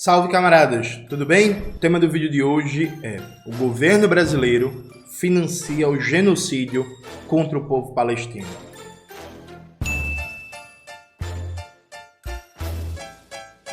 Salve, camaradas! Tudo bem? O tema do vídeo de hoje é: o governo brasileiro financia o genocídio contra o povo palestino.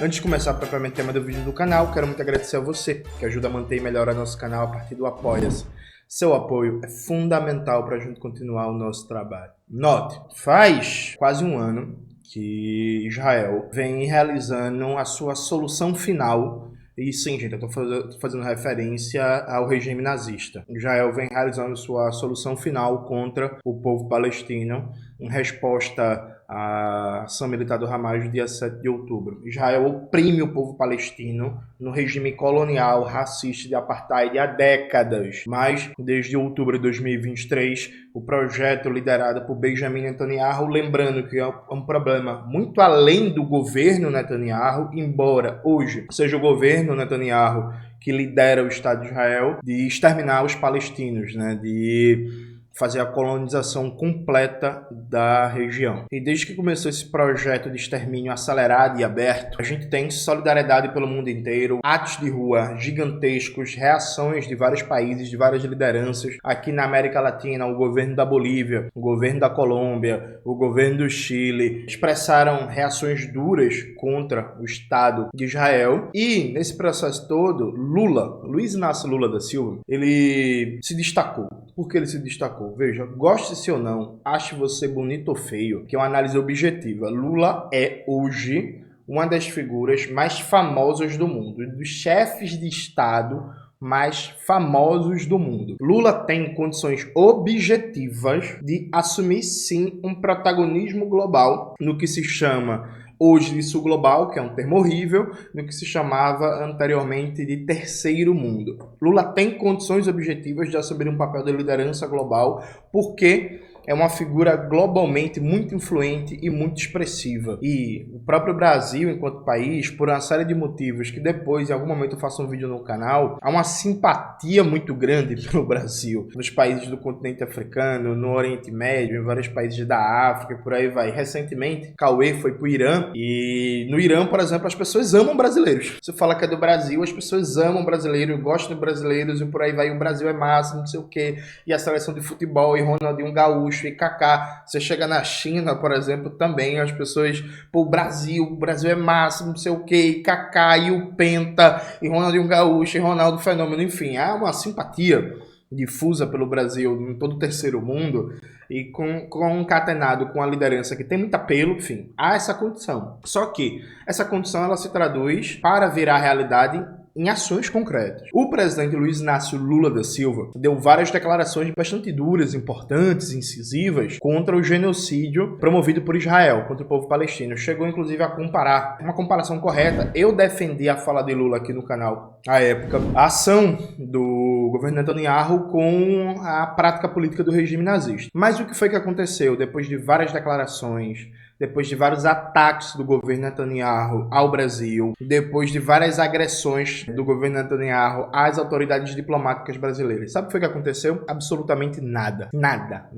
Antes de começar propriamente o tema do vídeo do canal, quero muito agradecer a você que ajuda a manter e melhorar nosso canal a partir do Apoia-se. Seu apoio é fundamental para a gente continuar o nosso trabalho. Note, faz quase um ano que Israel vem realizando a sua solução final. E sim, gente, eu estou fazendo referência ao regime nazista. Israel vem realizando sua solução final contra o povo palestino, em resposta à ação militar do Hamas no dia 7 de outubro. Israel oprime o povo palestino no regime colonial, racista de apartheid há décadas. Mas, desde outubro de 2023, o projeto liderado por Benjamin Netanyahu, lembrando que é um problema muito além do governo Netanyahu, embora hoje seja o governo Netanyahu que lidera o Estado de Israel, de exterminar os palestinos, de fazer a colonização completa da região. E desde que começou esse projeto de extermínio acelerado e aberto, a gente tem solidariedade pelo mundo inteiro, atos de rua gigantescos, reações de vários países, de várias lideranças. Aqui na América Latina, o governo da Bolívia, o governo da Colômbia, o governo do Chile expressaram reações duras contra o Estado de Israel. E nesse processo todo, Luiz Inácio Lula da Silva, ele se destacou. Por que ele se destacou? Veja, goste-se ou não, ache você bonito ou feio, que é uma análise objetiva. Lula é hoje uma das figuras mais famosas do mundo, dos chefes de Estado mais famosos do mundo. Lula tem condições objetivas de assumir sim um protagonismo global no que se chama hoje de sul global, que é um termo horrível, no que se chamava anteriormente de terceiro mundo. Lula tem condições objetivas de assumir um papel de liderança global, porque é uma figura globalmente muito influente e muito expressiva. E o próprio Brasil, enquanto país, por uma série de motivos que depois, em algum momento, eu faço um vídeo no canal, há uma simpatia muito grande pelo Brasil. Nos países do continente africano, no Oriente Médio, em vários países da África, por aí vai. Recentemente, Cauê foi pro Irã, e no Irã, por exemplo, as pessoas amam brasileiros. Você fala que é do Brasil, as pessoas amam brasileiros, gostam de brasileiros, e por aí vai, o Brasil é massa, não sei o quê, e a seleção de futebol, e Ronaldinho Gaúcho, e Kaká. Você chega na China, por exemplo, também as pessoas, pô, o Brasil é massa, não sei o que, e Kaká, e o Penta, e Ronaldinho Gaúcho, e Ronaldo Fenômeno, enfim, há uma simpatia difusa pelo Brasil em todo o terceiro mundo, e concatenado com a liderança que tem muito apelo, enfim, há essa condição. Só que essa condição ela se traduz para virar realidade em ações concretas. O presidente Luiz Inácio Lula da Silva deu várias declarações bastante duras, importantes, incisivas, contra o genocídio promovido por Israel contra o povo palestino. Chegou inclusive a comparar, uma comparação correta. Eu defendi a fala de Lula aqui no canal, à época, a ação do governo Netanyahu com a prática política do regime nazista. Mas o que foi que aconteceu depois de várias declarações, depois de vários ataques do governo Netanyahu ao Brasil, depois de várias agressões do governo Netanyahu às autoridades diplomáticas brasileiras? Sabe o que foi que aconteceu? Absolutamente nada. Nada.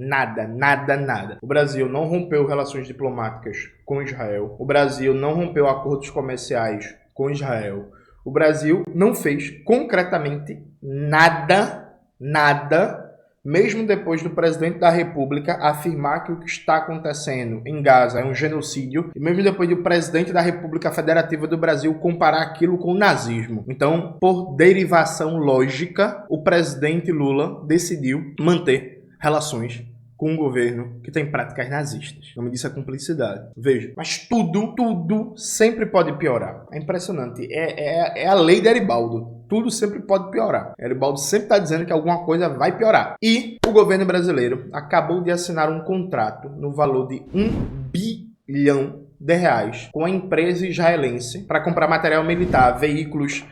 O Brasil não rompeu relações diplomáticas com Israel. O Brasil não rompeu acordos comerciais com Israel. O Brasil não fez concretamente nada, mesmo depois do presidente da República afirmar que o que está acontecendo em Gaza é um genocídio, e mesmo depois do presidente da República Federativa do Brasil comparar aquilo com o nazismo. Então, por derivação lógica, o presidente Lula decidiu manter relações com um governo que tem práticas nazistas. O nome disso é cumplicidade. Veja, mas tudo sempre pode piorar. É impressionante. É a lei de Eribaldo. Tudo sempre pode piorar. Eribaldo sempre está dizendo que alguma coisa vai piorar. E o governo brasileiro acabou de assinar um contrato no valor de R$ 1 bilhão com a empresa israelense para comprar material militar, veículos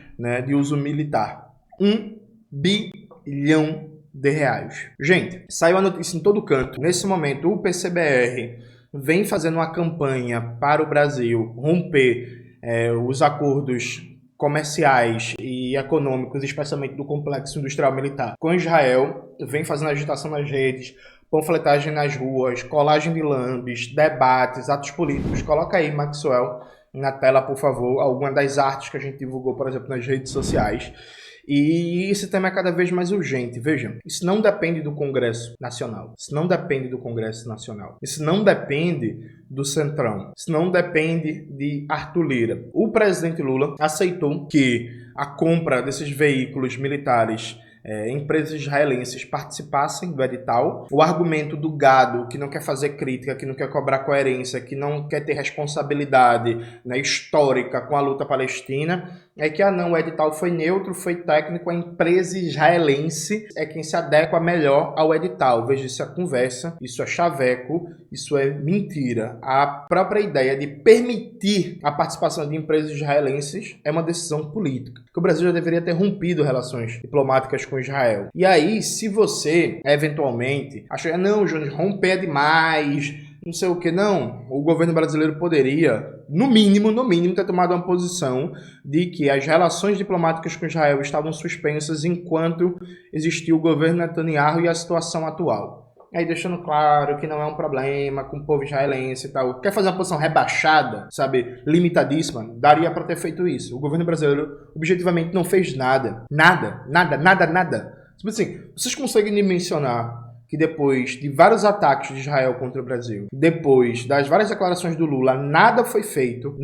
de uso militar. R$ 1 bilhão. Gente, saiu a notícia em todo canto. Nesse momento, o PCBR vem fazendo uma campanha para o Brasil romper os acordos comerciais e econômicos, especialmente do complexo industrial militar com Israel, vem fazendo agitação nas redes, panfletagem nas ruas, colagem de lambes, debates, atos políticos. Coloca aí, Maxwell, na tela, por favor, alguma das artes que a gente divulgou, por exemplo, nas redes sociais. E esse tema é cada vez mais urgente. Vejam, isso não depende do Congresso Nacional. Isso não depende do Congresso Nacional. Isso não depende do Centrão. Isso não depende de Arthur Lira. O presidente Lula aceitou que a compra desses veículos militares empresas israelenses participassem do edital. O argumento do gado, que não quer fazer crítica, que não quer cobrar coerência, que não quer ter responsabilidade, né, histórica com a luta palestina, é que o edital foi neutro, foi técnico, a empresa israelense é quem se adequa melhor ao edital. Veja, isso é conversa, isso é chaveco, isso é mentira. A própria ideia de permitir a participação de empresas israelenses é uma decisão política, que o Brasil já deveria ter rompido relações diplomáticas com Israel. E aí, se você, eventualmente, acha, não, Júnior, romper é demais, não sei o que, não, o governo brasileiro poderia, no mínimo, ter tomado uma posição de que as relações diplomáticas com Israel estavam suspensas enquanto existia o governo Netanyahu e a situação atual. Aí deixando claro que não é um problema com o povo israelense e tal. Quer fazer uma posição rebaixada, sabe, limitadíssima? Daria para ter feito isso. O governo brasileiro objetivamente não fez nada. Nada. Tipo assim, vocês conseguem dimensionar que depois de vários ataques de Israel contra o Brasil, depois das várias declarações do Lula, nada foi feito,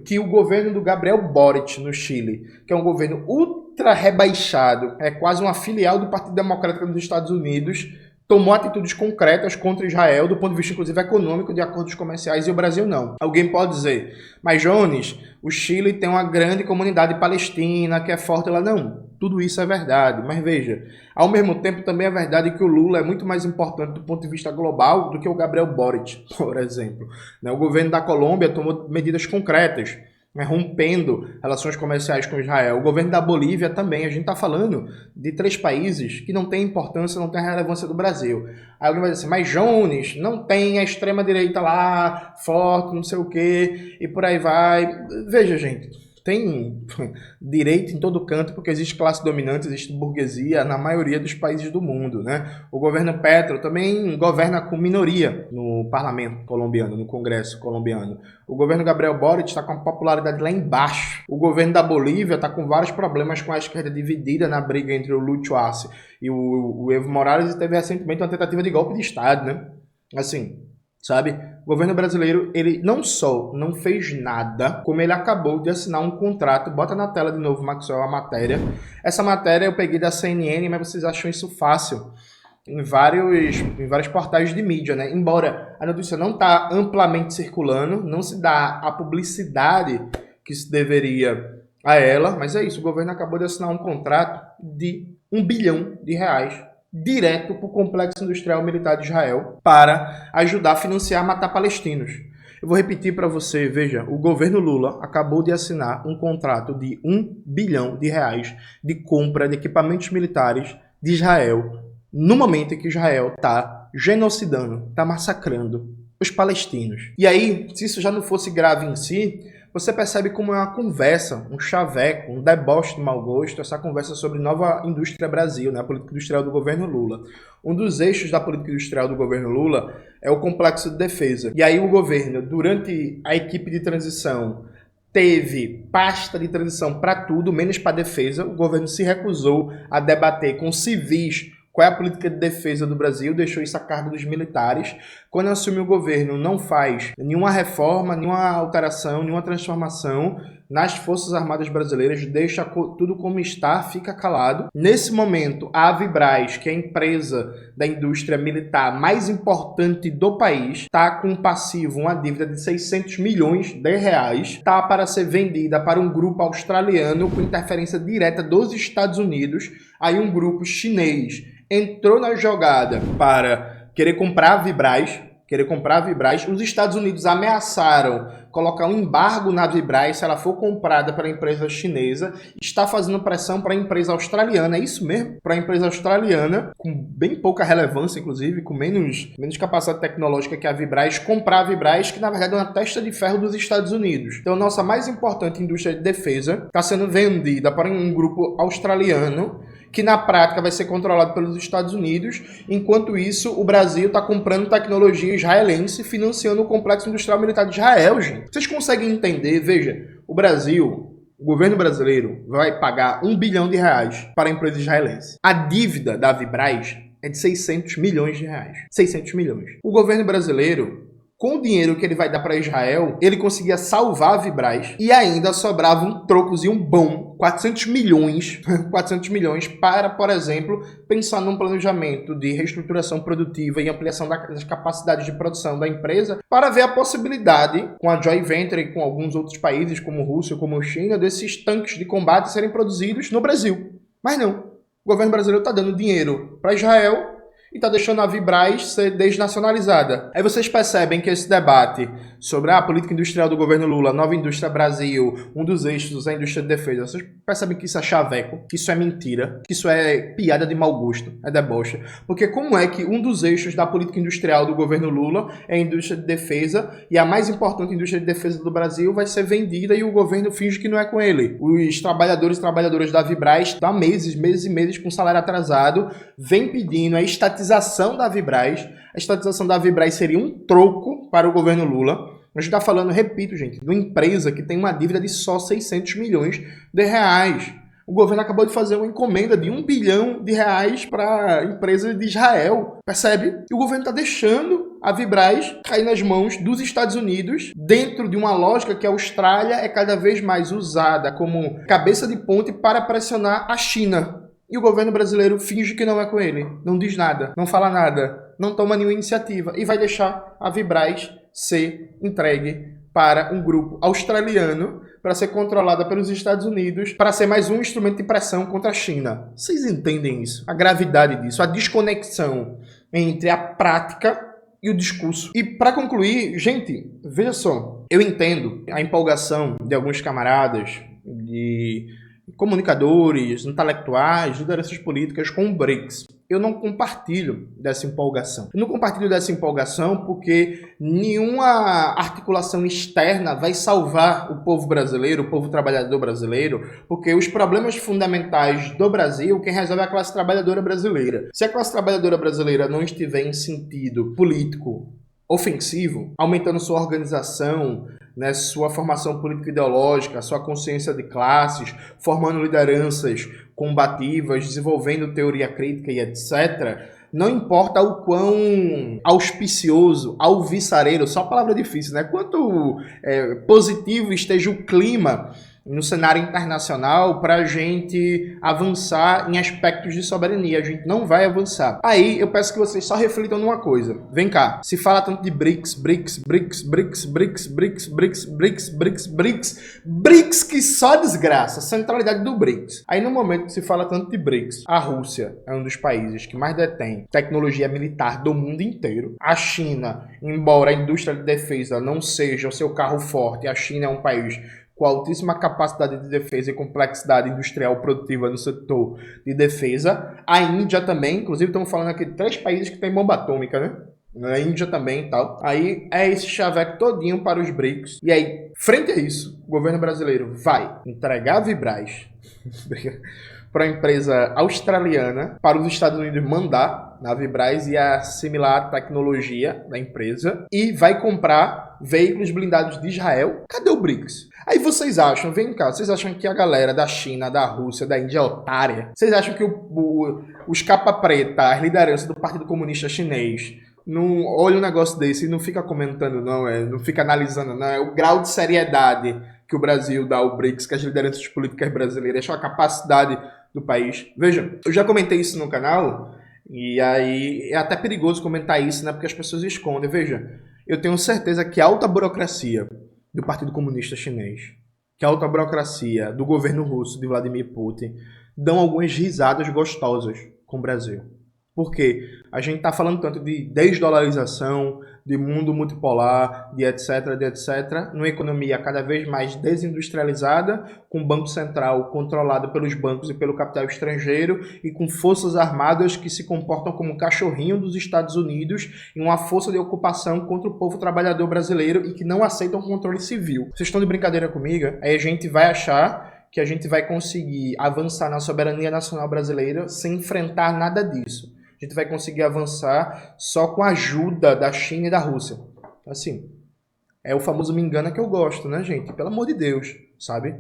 que o governo do Gabriel Boric no Chile, que é um governo ultra rebaixado, é quase uma filial do Partido Democrático dos Estados Unidos, tomou atitudes concretas contra Israel, do ponto de vista, inclusive, econômico, de acordos comerciais, e o Brasil não. Alguém pode dizer, mas Jones, o Chile tem uma grande comunidade palestina que é forte lá. Não, tudo isso é verdade, mas veja, ao mesmo tempo também é verdade que o Lula é muito mais importante do ponto de vista global do que o Gabriel Boric, por exemplo. O governo da Colômbia tomou medidas concretas, rompendo relações comerciais com Israel. O governo da Bolívia também. A gente está falando de 3 países que não têm importância, não têm relevância do Brasil. Aí alguém vai dizer assim, mas Jones, não tem a extrema-direita lá, forte, não sei o quê, e por aí vai. Veja, gente, tem direito em todo canto, porque existe classe dominante, existe burguesia na maioria dos países do mundo, né? O governo Petro também governa com minoria no parlamento colombiano, no Congresso colombiano. O governo Gabriel Boric está com a popularidade lá embaixo. O governo da Bolívia está com vários problemas com a esquerda dividida na briga entre o Lucho Arce e o Evo Morales, e teve recentemente uma tentativa de golpe de Estado, né? Assim, sabe? O governo brasileiro, ele não só não fez nada, como ele acabou de assinar um contrato. Bota na tela de novo, Maxwell, a matéria. Essa matéria eu peguei da CNN, mas vocês acham isso fácil em vários portais de mídia, né? Embora a notícia não está amplamente circulando, não se dá a publicidade que se deveria a ela, mas é isso, o governo acabou de assinar um contrato de R$1 bilhão direto para o Complexo Industrial Militar de Israel para ajudar a financiar matar palestinos. Eu vou repetir para você, veja, o governo Lula acabou de assinar um contrato de R$1 bilhão de compra de equipamentos militares de Israel, no momento em que Israel está genocidando, está massacrando os palestinos. E aí, se isso já não fosse grave em si, você percebe como é uma conversa, um chaveco, um deboche de mau gosto, essa conversa sobre nova indústria Brasil, né? A política industrial do governo Lula. Um dos eixos da política industrial do governo Lula é o complexo de defesa. E aí o governo, durante a equipe de transição, teve pasta de transição para tudo, menos para defesa. O governo se recusou a debater com civis qual é a política de defesa do Brasil, deixou isso a cargo dos militares. Quando assume o governo, não faz nenhuma reforma, nenhuma alteração, nenhuma transformação nas Forças Armadas Brasileiras, deixa tudo como está, fica calado. Nesse momento, a Avibraz, que é a empresa da indústria militar mais importante do país, está com um passivo, uma dívida de R$600 milhões, está para ser vendida para um grupo australiano com interferência direta dos Estados Unidos. Aí um grupo chinês entrou na jogada para querer comprar a Vibraz. Os Estados Unidos ameaçaram colocar um embargo na Vibraz se ela for comprada pela empresa chinesa. Está fazendo pressão para a empresa australiana, é isso mesmo? Para a empresa australiana, com bem pouca relevância, inclusive, com menos capacidade tecnológica que a Vibraz, comprar a Vibraz, que na verdade é uma testa de ferro dos Estados Unidos. Então, a nossa mais importante indústria de defesa está sendo vendida para um grupo australiano que na prática vai ser controlado pelos Estados Unidos. Enquanto isso, o Brasil está comprando tecnologia israelense, financiando o complexo industrial militar de Israel, gente. Vocês conseguem entender? Veja, o Brasil, o governo brasileiro vai pagar R$1 bilhão para a empresa israelense. A dívida da Vibraz é de 600 milhões de reais. 600 milhões. O governo brasileiro, com o dinheiro que ele vai dar para Israel, ele conseguia salvar a Vibraz e ainda sobrava um trocozinho bom, 400 milhões, 400 milhões para, por exemplo, pensar num planejamento de reestruturação produtiva e ampliação das capacidades de produção da empresa, para ver a possibilidade, com a joint venture e com alguns outros países, como Rússia, como China, desses tanques de combate serem produzidos no Brasil. Mas não. O governo brasileiro está dando dinheiro para Israel e está deixando a Vibraz ser desnacionalizada. Aí vocês percebem que esse debate sobre a política industrial do governo Lula, Nova Indústria Brasil, um dos eixos é a indústria de defesa, vocês percebem que isso é chaveco, que isso é mentira, que isso é piada de mau gosto, é deboche. Porque como é que um dos eixos da política industrial do governo Lula é a indústria de defesa e a mais importante indústria de defesa do Brasil vai ser vendida e o governo finge que não é com ele? Os trabalhadores e trabalhadoras da Vibraz há meses e meses com salário atrasado, vem pedindo a estatização da Vibraz. A estatização da Vibraz seria um troco para o governo Lula. A gente está falando, repito, gente, de uma empresa que tem uma dívida de só 600 milhões de reais. O governo acabou de fazer uma encomenda de R$1 bilhão para a empresa de Israel. Percebe? E o governo está deixando a Vibraz cair nas mãos dos Estados Unidos, dentro de uma lógica que a Austrália é cada vez mais usada como cabeça de ponte para pressionar a China. E o governo brasileiro finge que não é com ele, não diz nada, não fala nada, não toma nenhuma iniciativa e vai deixar a Vibraz ser entregue para um grupo australiano para ser controlada pelos Estados Unidos, para ser mais um instrumento de pressão contra a China. Vocês entendem isso? A gravidade disso, a desconexão entre a prática e o discurso. E para concluir, gente, veja só, eu entendo a empolgação de alguns camaradas, de comunicadores, intelectuais, lideranças políticas com o BRICS. Eu não compartilho dessa empolgação. Eu não compartilho dessa empolgação porque nenhuma articulação externa vai salvar o povo brasileiro, o povo trabalhador brasileiro, porque os problemas fundamentais do Brasil, quem resolve é a classe trabalhadora brasileira. Se a classe trabalhadora brasileira não estiver em sentido político ofensivo, aumentando sua organização, né, sua formação político-ideológica, sua consciência de classes, formando lideranças combativas, desenvolvendo teoria crítica e etc., não importa o quão auspicioso, alvissareiro, só palavra difícil, né? Quanto positivo esteja o clima no cenário internacional para a gente avançar em aspectos de soberania. A gente não vai avançar. Aí eu peço que vocês só reflitam numa coisa. Vem cá, se fala tanto de BRICS, BRICS que só desgraça, centralidade do BRICS. Aí no momento que se fala tanto de BRICS, a Rússia é um dos países que mais detém tecnologia militar do mundo inteiro. A China, embora a indústria de defesa não seja o seu carro forte, a China é um país com altíssima capacidade de defesa e complexidade industrial produtiva no setor de defesa. A Índia também, inclusive estamos falando aqui de 3 países que têm bomba atômica, né? A Índia também e tal. Aí é esse chaveco todinho para os BRICS. E aí, frente a isso, o governo brasileiro vai entregar a Vibraz para a empresa australiana, para os Estados Unidos mandar na Vibraz e assimilar a tecnologia da empresa, e vai comprar veículos blindados de Israel. Cadê o BRICS? Aí vocês acham, vem cá, vocês acham que a galera da China, da Rússia, da Índia é otária? Vocês acham que os capa preta, as lideranças do Partido Comunista Chinês, não olha um negócio desse e não fica comentando, não fica analisando, não, é o grau de seriedade que o Brasil dá ao BRICS, que as lideranças políticas brasileiras, a capacidade do país. Veja, eu já comentei isso no canal, e aí é até perigoso comentar isso, né, porque as pessoas escondem. Veja, eu tenho certeza que a alta burocracia do Partido Comunista Chinês, que a alta burocracia do governo russo, de Vladimir Putin, dão algumas risadas gostosas com o Brasil. Porque a gente está falando tanto de desdolarização, de mundo multipolar, de etc, numa economia cada vez mais desindustrializada, com o Banco Central controlado pelos bancos e pelo capital estrangeiro, e com forças armadas que se comportam como um cachorrinho dos Estados Unidos, em uma força de ocupação contra o povo trabalhador brasileiro e que não aceitam controle civil. Vocês estão de brincadeira comigo? Aí a gente vai achar que a gente vai conseguir avançar na soberania nacional brasileira sem enfrentar nada disso. A gente vai conseguir avançar só com a ajuda da China e da Rússia. Assim, é o famoso me engana que eu gosto, né, gente? Pelo amor de Deus, sabe?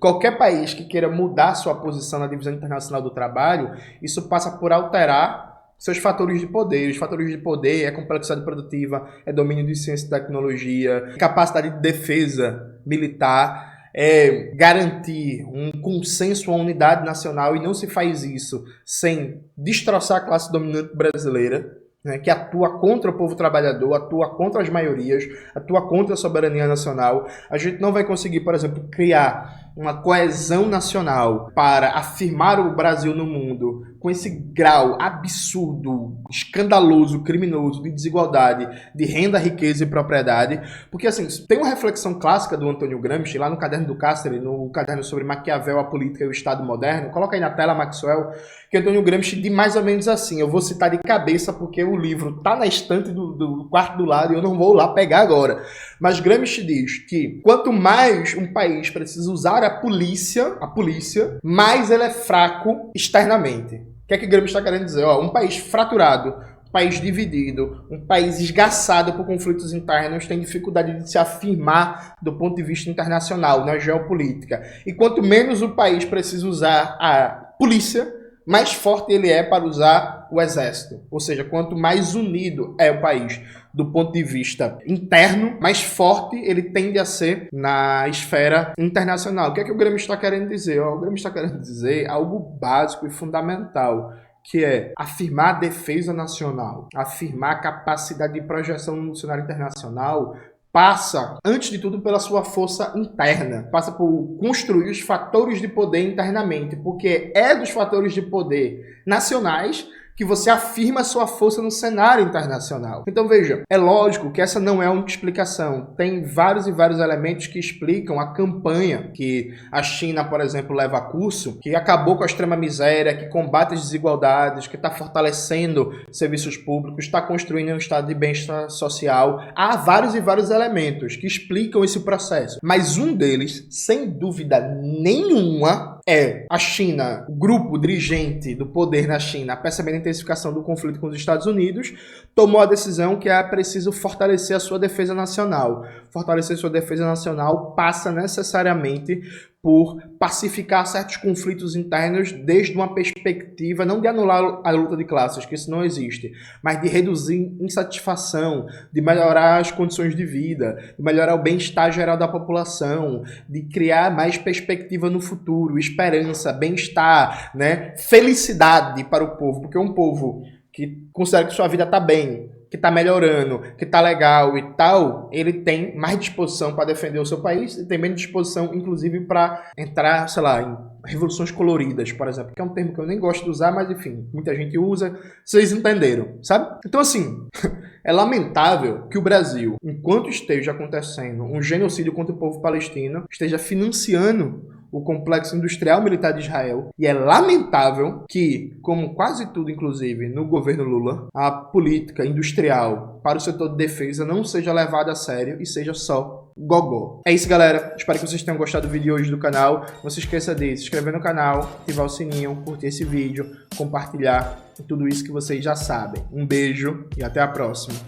Qualquer país que queira mudar sua posição na divisão internacional do trabalho, isso passa por alterar seus fatores de poder. Os fatores de poder é complexidade produtiva, é domínio de ciência e tecnologia, capacidade de defesa militar, é garantir um consenso, uma unidade nacional, e não se faz isso sem destroçar a classe dominante brasileira, né, que atua contra o povo trabalhador, atua contra as maiorias, atua contra a soberania nacional. A gente não vai conseguir, por exemplo, criar uma coesão nacional para afirmar o Brasil no mundo com esse grau absurdo, escandaloso, criminoso de desigualdade, de renda, riqueza e propriedade. Porque, assim, tem uma reflexão clássica do Antônio Gramsci, lá no caderno do Castelli, no caderno sobre Maquiavel, a política e o Estado moderno. Coloca aí na tela, Maxwell, que Antônio Gramsci diz mais ou menos assim. Eu vou citar de cabeça porque o livro tá na estante do quarto do lado e eu não vou lá pegar agora. Mas Gramsci diz que quanto mais um país precisa usar a polícia, mais ele é fraco externamente. O que é que Gramsci está querendo dizer? Ó, um país fraturado, um país dividido, um país esgaçado por conflitos internos tem dificuldade de se afirmar do ponto de vista internacional, na geopolítica. E quanto menos o país precisa usar a polícia, mais forte ele é para usar o exército. Ou seja, quanto mais unido é o país do ponto de vista interno, mais forte ele tende a ser na esfera internacional. O que é que o Gramsci está querendo dizer? O Gramsci está querendo dizer algo básico e fundamental, que é afirmar a defesa nacional, afirmar a capacidade de projeção no cenário internacional, passa, antes de tudo, pela sua força interna. Passa por construir os fatores de poder internamente, porque é dos fatores de poder nacionais que você afirma a sua força no cenário internacional. Então veja, é lógico que essa não é a única explicação. Tem vários e vários elementos que explicam a campanha que a China, por exemplo, leva a curso, que acabou com a extrema miséria, que combate as desigualdades, que está fortalecendo serviços públicos, está construindo um estado de bem-estar social. Há vários e vários elementos que explicam esse processo. Mas um deles, sem dúvida nenhuma, é a China, o grupo dirigente do poder na China, percebendo a intensificação do conflito com os Estados Unidos, tomou a decisão que é preciso fortalecer a sua defesa nacional. Fortalecer sua defesa nacional passa necessariamente por pacificar certos conflitos internos desde uma perspectiva não de anular a luta de classes, que isso não existe, mas de reduzir insatisfação, de melhorar as condições de vida, de melhorar o bem-estar geral da população, de criar mais perspectiva no futuro, esperança, bem-estar, né? Felicidade para o povo, porque um povo que considera que sua vida está bem, que está melhorando, que está legal e tal, ele tem mais disposição para defender o seu país e tem menos disposição, inclusive, para entrar, sei lá, em revoluções coloridas, por exemplo, que é um termo que eu nem gosto de usar, mas enfim, muita gente usa, vocês entenderam, sabe? Então, assim, é lamentável que o Brasil, enquanto esteja acontecendo um genocídio contra o povo palestino, esteja financiando o complexo industrial militar de Israel. E é lamentável que, como quase tudo, inclusive, no governo Lula, a política industrial para o setor de defesa não seja levada a sério e seja só gogó. É isso, galera. Espero que vocês tenham gostado do vídeo de hoje do canal. Não se esqueça de se inscrever no canal, ativar o sininho, curtir esse vídeo, compartilhar e tudo isso que vocês já sabem. Um beijo e até a próxima.